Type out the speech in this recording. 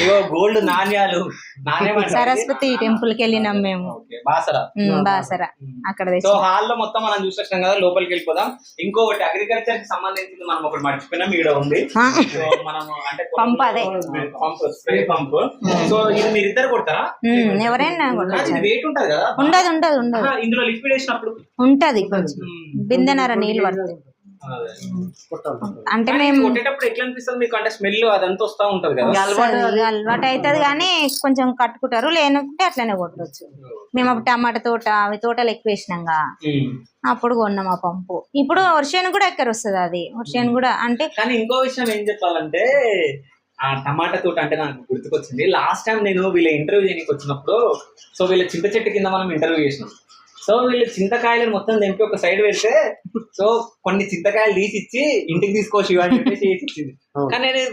ఇగో gold నాణ్యాలు Saraswati temple కి వెళ్ళినాం మేము. బాసర అక్కడ. సో హాల్లో మొత్తం మనం చూసేసాం కదా, లోపలికి వెళ్ళిపోదాం. ఇంకొకటి అగ్రికల్చర్ కి సంబంధించింది మనం ఒకటి మర్చిపోయినాం, ఈడ ఉంది. మనం అంటే పంప్, అదే పంప్, స్ప్రే పంప్. సో ఇది మీరు ఇద్దరు కొడతారా? ఎవరైనా వెయిట్ ఉంటది కదా? ఉండదు ఇందులో లిక్విడ్ వేసినప్పుడు ఉంటది, కొంచెం బిందెనర నీళ్ళు పడుతుంది. అంటే మేము కొట్టేటప్పుడు ఎట్లా అనిపిస్తుంది మీకు? అంటే స్మెల్ అదంతా వస్తా ఉంటది కదా? అలవాటు అవుతుంది కానీ కొంచెం కట్టుకుంటారు, లేనుకుంటే అట్లనే కొట్టవచ్చు. మేము అప్పుడు టమాటా తోట అవి తోటలు ఎక్కువ వేసినాంగా, అప్పుడు కొన్నాం ఆ పంపు. ఇప్పుడు వర్షాన్ని కూడా ఎక్కడ వస్తుంది అది, వర్షాన్ని కూడా అంటే. కానీ ఇంకో విషయం ఏం చెప్పాలంటే, ఆ టమాటా తోట అంటే నాకు గుర్తుకొచ్చింది. లాస్ట్ టైం నేను వీళ్ళ ఇంటర్వ్యూ చేయడానికి వచ్చినప్పుడు, సో వీళ్ళ చింత చెట్టు కింద మనం ఇంటర్వ్యూ చేసినాం. సో వీళ్ళు చింతకాయలను మొత్తం తెంపి ఒక సైడ్ పెడితే, సో కొన్ని చింతకాయలు తీసి ఇచ్చి ఇంటికి తీసుకోవచ్చు అని చెప్పేసి ఇచ్చింది. కానీ నేను